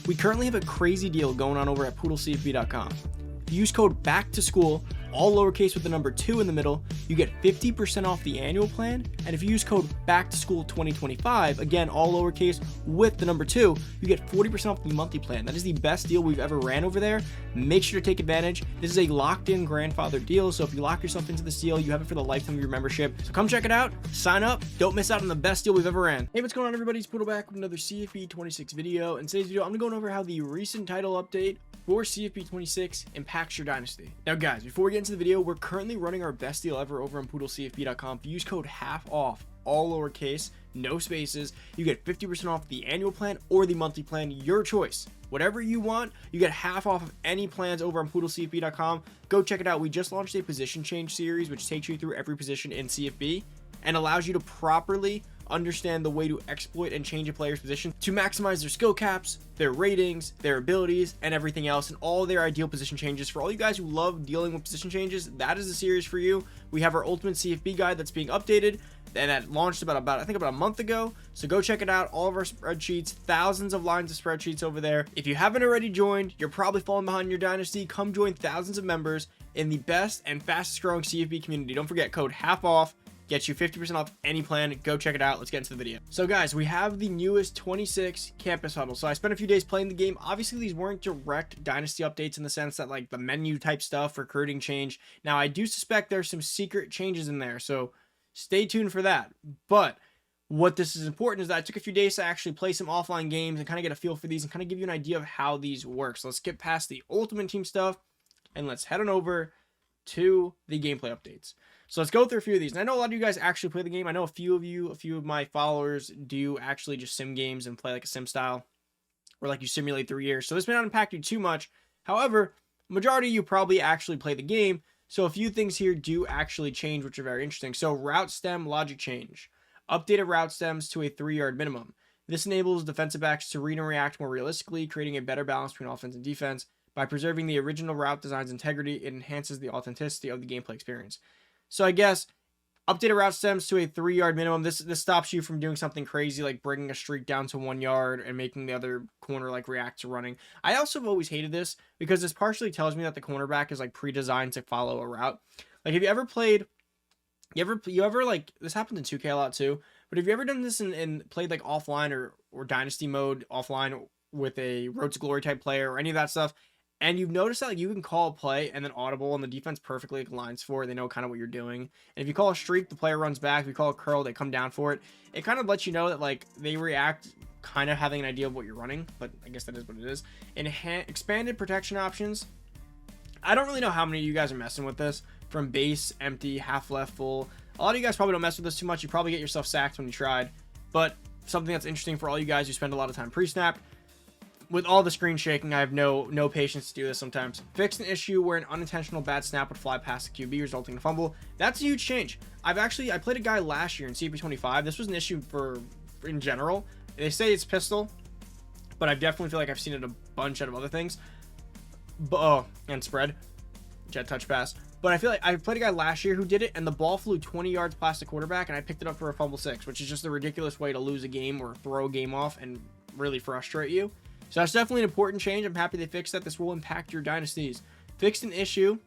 We currently have a crazy deal going on over at poodlecfb.com. If you use code BACKTOSCHOOL, all lowercase with the number 2 in the middle, you get 50% off the annual plan. And if you use code BACKTOSCHOOL2025, again, all lowercase with the number 2, you get 40% off the monthly plan. That is the best deal we've ever ran over there. Make sure to take advantage. This is a locked-in grandfather deal, so if you lock yourself into this deal, you have it for the lifetime of your membership. So come check it out, sign up, don't miss out on the best deal we've ever ran. Hey, what's going on, everybody? It's Poodle back with another CFB 26 video. In today's video, I'm going to go over how the recent title update for CFB 26 impacts your dynasty. Now guys, before we get into the video, we're currently running our best deal ever over on poodlecfb.com. If you use code half off, all lowercase, no spaces, you get 50% off the annual plan or the monthly plan, your choice. Whatever you want, you get half off of any plans over on poodlecfb.com. Go check it out. We just launched a position change series, which takes you through every position in CFB and allows you to properly understand the way to exploit and change a player's position to maximize their skill caps, their ratings, their abilities, and everything else, and all their ideal position changes. For all you guys who love dealing with position changes, that is the series for you. We have our ultimate CFB guide that's being updated, and that launched about a month ago. So go check it out. All of our spreadsheets, thousands of lines of spreadsheets over there. If you haven't already joined, you're probably falling behind your dynasty. Come join thousands of members in the best and fastest growing CFB community. Don't forget, code half off gets you 50% off any plan. Go check it out. Let's get into the video. So guys, we have the newest 26 campus huddles. So I spent a few days playing the game. Obviously, these weren't direct dynasty updates in the sense that like the menu type stuff, recruiting change. Now I do suspect there's some secret changes in there, so stay tuned for that. But what this is important is that I took a few days to actually play some offline games and kind of get a feel for these and kind of give you an idea of how these work. So let's get past the ultimate team stuff and let's head on over to the gameplay updates. So let's go through a few of these. And I know a lot of you guys actually play the game. I know a few of my followers do actually just sim games and play like a sim style, or like you simulate 3 years. So this may not impact you too much. However, majority of you probably actually play the game. So a few things here do actually change, which are very interesting. So route stem logic change. Updated route stems to a 3-yard minimum. This enables defensive backs to read and react more realistically, creating a better balance between offense and defense. By preserving the original route design's integrity, it enhances the authenticity of the gameplay experience. So I guess updated route stems to a 3-yard minimum. This stops you from doing something crazy like bringing a streak down to 1 yard and making the other corner like react to running. I also have always hated this because this partially tells me that the cornerback is like pre-designed to follow a route. Like have you ever played, you ever like, this happens in 2K a lot too, but have you ever done this and played like offline or dynasty mode offline with a Road to Glory type player or any of that stuff? And you've noticed that like you can call a play and then audible and the defense perfectly aligns for it. They know kind of what you're doing. And if you call a streak, the player runs back. If you call a curl, they come down for it. It kind of lets you know that like they react kind of having an idea of what you're running, but I guess that is what it is. Expanded protection options. I don't really know how many of you guys are messing with this, from base, empty, half left, full. A lot of you guys probably don't mess with this too much. You probably get yourself sacked when you tried, but something that's interesting for all you guys who spend a lot of time pre-snap. With all the screen shaking, I have no patience to do this sometimes. Fixed an issue where an unintentional bad snap would fly past the QB, resulting in a fumble. That's a huge change. I played a guy last year in CFB 25. This was an issue in general. They say it's pistol, but I definitely feel like I've seen it a bunch out of other things. And spread, jet touch pass. But I feel like I played a guy last year who did it, and the ball flew 20 yards past the quarterback, and I picked it up for a fumble 6, which is just a ridiculous way to lose a game or throw a game off and really frustrate you. So that's definitely an important change. I'm happy they fixed that. This will impact your dynasties. Fixed an issue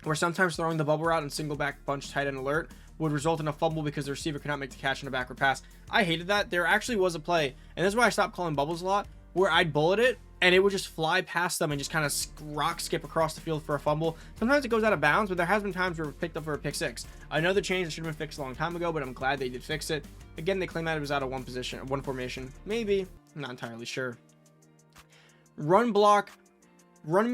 where sometimes throwing the bubble route and single back bunch tight end alert would result in a fumble because the receiver could not make the catch on a backward pass. I hated that. There actually was a play, and this is why I stopped calling bubbles a lot, where I'd bullet it and it would just fly past them and just kind of rock skip across the field for a fumble. Sometimes it goes out of bounds, but there has been times where it picked up for a pick 6. Another change that should have been fixed a long time ago, but I'm glad they did fix it. Again, they claim that it was out of one formation. Maybe. I'm not entirely sure. Running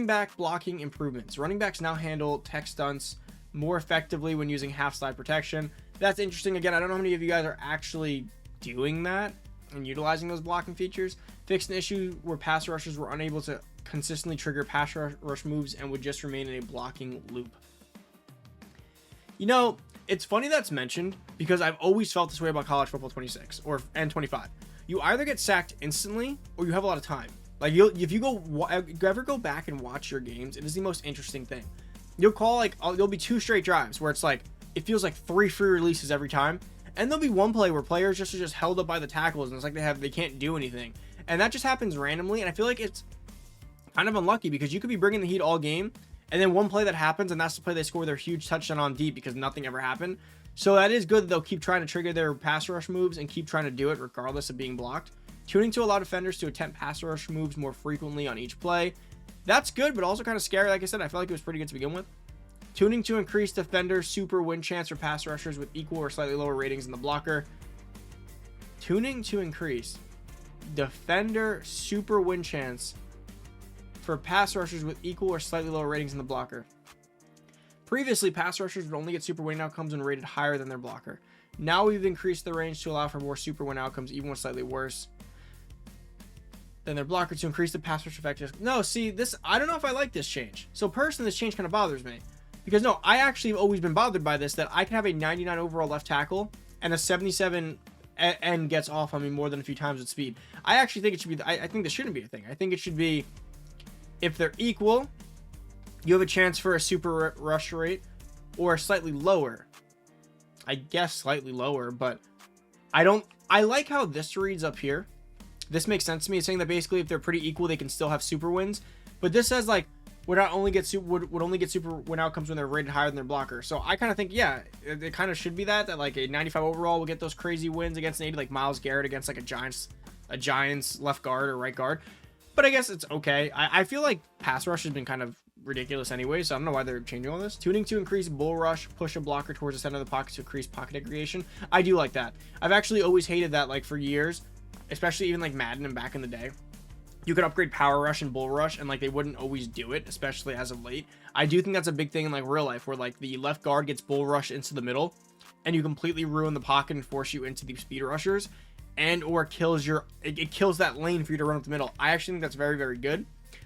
back blocking improvements. Running backs now handle tech stunts more effectively when using half slide protection. That's interesting. Again, I don't know how many of you guys are actually doing that and utilizing those blocking features. Fixed an issue where pass rushers were unable to consistently trigger pass rush moves and would just remain in a blocking loop. You know, it's funny that's mentioned because I've always felt this way about college football 26 and 25. You either get sacked instantly or you have a lot of time. Like if you ever go back and watch your games, it is the most interesting thing. You'll call like there'll be 2 straight drives where it's like it feels like 3 free releases every time, and there'll be one play where players just are held up by the tackles and it's like they can't do anything. And that just happens randomly. And I feel like it's kind of unlucky because you could be bringing the heat all game, and then one play that happens, and that's the play they score their huge touchdown on deep because nothing ever happened. So that is good that they'll keep trying to trigger their pass rush moves and keep trying to do it regardless of being blocked. Tuning to allow defenders to attempt pass rush moves more frequently on each play. That's good, but also kind of scary. Like I said, I felt like it was pretty good to begin with. Tuning to increase defender super win chance for pass rushers with equal or slightly lower ratings than the blocker. Tuning to increase defender super win chance for pass rushers with equal or slightly lower ratings than the blocker. Previously, pass rushers would only get super win outcomes when rated higher than their blocker. Now we've increased the range to allow for more super win outcomes, even when slightly worse than their blocker, to increase the pass rush effectiveness. No, see, this, I don't know if I like this change. So personally, this change kind of bothers me. Because no, I actually have always been bothered by this, that I can have a 99 overall left tackle and a 77 and gets off on me more than a few times with speed. I actually think it should be, I think this shouldn't be a thing. I think it should be, if they're equal, you have a chance for a super rush rate, or slightly lower. I guess slightly lower, but I like how this reads up here. This makes sense to me. It's saying that basically if they're pretty equal, they can still have super wins. But this says like, would only get super win outcomes when they're rated higher than their blocker. So I kind of think, yeah, it kind of should be that like a 95 overall will get those crazy wins against an 80, like Myles Garrett against like a Giants left guard or right guard. But I guess it's okay. I feel like pass rush has been kind of ridiculous anyway, so I don't know why they're changing all this. Tuning to increase bull rush, push a blocker towards the center of the pocket to increase pocket aggregation. I do like that. I've actually always hated that, like for years, especially even like Madden and back in the day. You could upgrade power rush and bull rush, and like they wouldn't always do it, especially as of late. I do think that's a big thing in like real life, where like the left guard gets bull rush into the middle, and you completely ruin the pocket and force you into the speed rushers, and or kills it kills that lane for you to run up the middle. I actually think that's very, very good.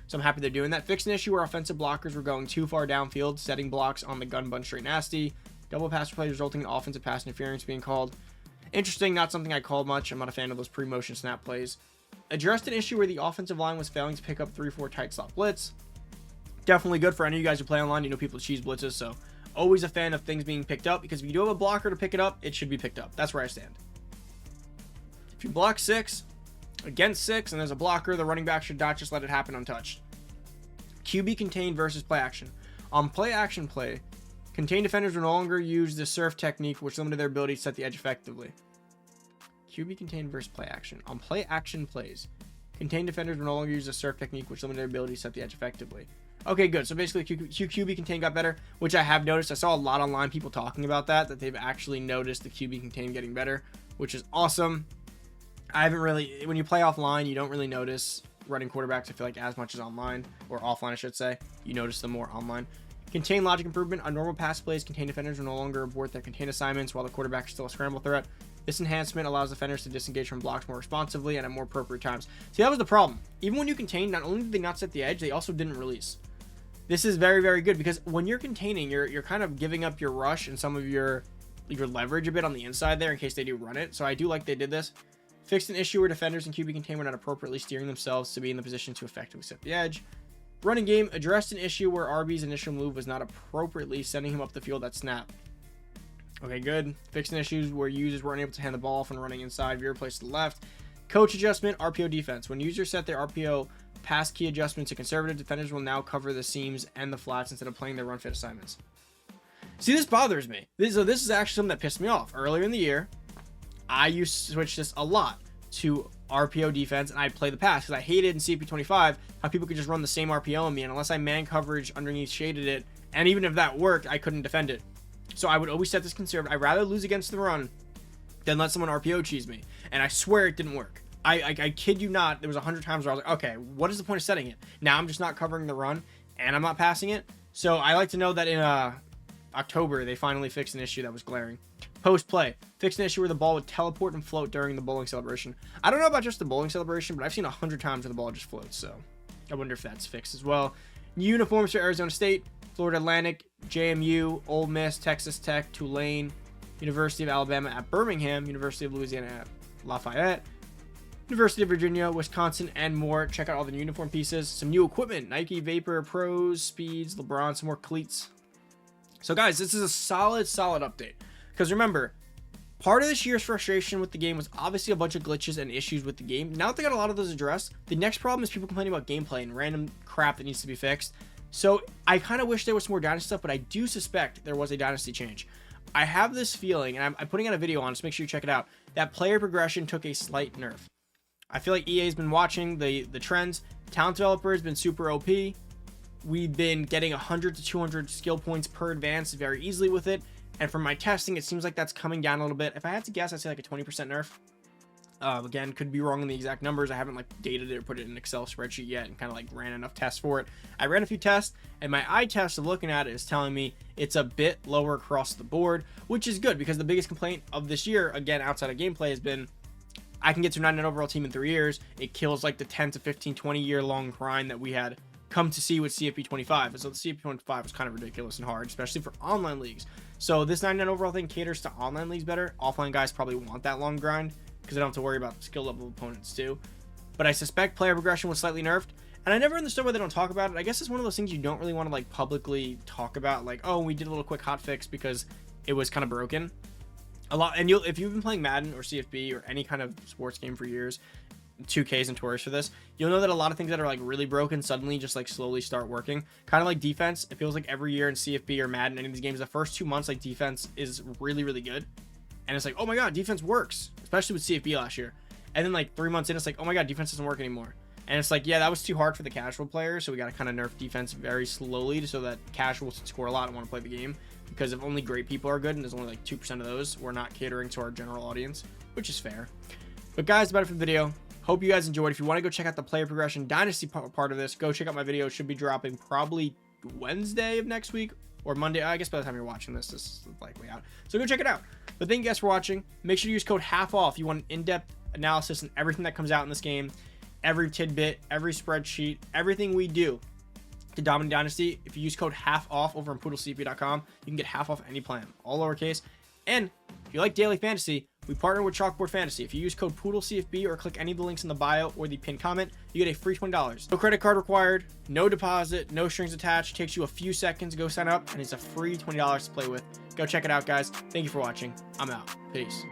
So I'm happy they're doing that. Fixed an issue where offensive blockers were going too far downfield, setting blocks on the gun bunch straight nasty. Double pass play resulting in offensive pass interference being called. Interesting, not something I call much. I'm not a fan of those pre-motion snap plays. Addressed an issue where the offensive line was failing to pick up 3-4 tight slot blitz. Definitely good for any of you guys who play online. You know people cheese blitzes, so always a fan of things being picked up, because if you do have a blocker to pick it up, it should be picked up. That's where I stand. If you block 6 against 6 and there's a blocker, the running back should not just let it happen untouched. QB contained versus play action. On play action play, contained defenders will no longer use the surf technique, which limited their ability to set the edge effectively. QB contained versus play action. On play action plays, contained defenders will no longer use the surf technique, which limited their ability to set the edge effectively. Okay, good. So basically, QB contained got better, which I have noticed. I saw a lot online people talking about that they've actually noticed the QB contained getting better, which is awesome. I haven't really, when you play offline, you don't really notice running quarterbacks, I feel like, as much as online, or offline, I should say. You notice them more online. Contain logic improvement. On normal pass plays, contain defenders will no longer abort their contain assignments while the quarterback is still a scramble threat. This enhancement allows defenders to disengage from blocks more responsively and at more appropriate times. See, that was the problem. Even when you contain, not only did they not set the edge, they also didn't release. This is very, very good, because when you're containing, you're kind of giving up your rush and some of your leverage a bit on the inside there in case they do run it. So I do like they did this. Fixed an issue where defenders and QB contain were not appropriately steering themselves to be in the position to effectively set the edge. Running game addressed an issue where RB's initial move was not appropriately sending him up the field at snap. Okay, good. Fixed an issue where users weren't able to hand the ball off when running inside, veer place to the left. Coach adjustment, RPO defense. When users set their RPO pass key adjustment to conservative, defenders will now cover the seams and the flats instead of playing their run fit assignments. See, this bothers me. This is actually something that pissed me off. Earlier in the year, I used to switch this a lot to RPO defense, and I'd play the pass, because I hated in CP25 how people could just run the same RPO on me, and unless I man coverage underneath shaded it, and even if that worked, I couldn't defend it. So I would always set this conservative. I'd rather lose against the run than let someone RPO cheese me, and I swear it didn't work. I kid you not, there was 100 times where I was like, okay, what is the point of setting it? Now I'm just not covering the run, and I'm not passing it. So I like to know that in October, they finally fixed an issue that was glaring. Post play, fixed an issue where the ball would teleport and float during the bowling celebration. I don't know about just the bowling celebration, but I've seen 100 times where the ball just floats, so I wonder if that's fixed as well. Uniforms for Arizona State, Florida Atlantic, JMU, Ole Miss, Texas Tech, Tulane, University of Alabama at Birmingham, University of Louisiana at Lafayette, University of Virginia, Wisconsin, and more. Check out all the uniform pieces. Some new equipment, Nike Vapor Pros, Speeds, LeBron, some more cleats. So guys, this is a solid update. Because remember, Part of this year's frustration with the game was obviously a bunch of glitches and issues with the game. Now that they got a lot of those addressed, the next problem is people complaining about gameplay and random crap that needs to be fixed. So I kind of wish there was some more Dynasty stuff, but I do suspect there was a Dynasty change. I have this feeling, and I'm putting out a video on it, so make sure you check it out, that player progression took a slight nerf. I feel like EA's been watching the trends. Talent developer has been super OP. We've been getting 100 to 200 skill points per advance very easily with it. And from my testing, it seems like that's coming down a little bit. If I had to guess, I'd say like a 20% nerf. Again, could be wrong in the exact numbers. I haven't like dated it or put it in an Excel spreadsheet yet and kind of like ran enough tests for it. I ran a few tests, and my eye test of looking at it is telling me it's a bit lower across the board, which is good because the biggest complaint of this year, again, outside of gameplay, has been I can get to a 99 overall team in 3 years. It kills like the 10 to 15, 20 year long grind that we had come to see with CFB 25. And so the CFB 25 was kind of ridiculous and hard, especially for online leagues. So this 99 overall thing caters to online leagues better. Offline guys probably want that long grind because they don't have to worry about skill level opponents too. But I suspect player progression was slightly nerfed. And I never understood why they don't talk about it. I guess it's one of those things you don't really want to like publicly talk about. Like, oh, we did a little quick hot fix because it was kind of broken. A lot, and if you've been playing Madden or CFB or any kind of sports game for years, 2Ks and tours for this, you'll know that a lot of things that are like really broken suddenly just like slowly start working. Kind of like defense. It feels like every year in CFB or Madden, any of these games, the first 2 months, like defense is really, really good. And it's like, oh my God, defense works, especially with CFB last year. And then like 3 months in, it's like, oh my God, defense doesn't work anymore. And it's like, yeah, that was too hard for the casual player. So we got to kind of nerf defense very slowly so that casuals can score a lot and want to play the game. Because if only great people are good, and there's only like 2% of those, we're not catering to our general audience, which is fair. But guys, that's about it for the video. Hope you guys enjoyed. If you want to go check out the player progression Dynasty part of this, go check out my video. It should be dropping probably Wednesday of next week or Monday. I guess by the time you're watching this is likely out. So go check it out. But thank you guys for watching. Make sure to use code HALFOFF if you want an in-depth analysis on everything that comes out in this game, every tidbit, every spreadsheet, everything we do to dominate Dynasty. If you use code HALFOFF over on poodlecfb.com, you can get half off any plan, all lowercase. And if you like daily fantasy, we partner with Chalkboard Fantasy. If you use code PoodleCFB or click any of the links in the bio or the pinned comment, you get a free $20. No credit card required, no deposit, no strings attached. Takes you a few seconds to go sign up, and it's a free $20 to play with. Go check it out, guys. Thank you for watching. I'm out. Peace.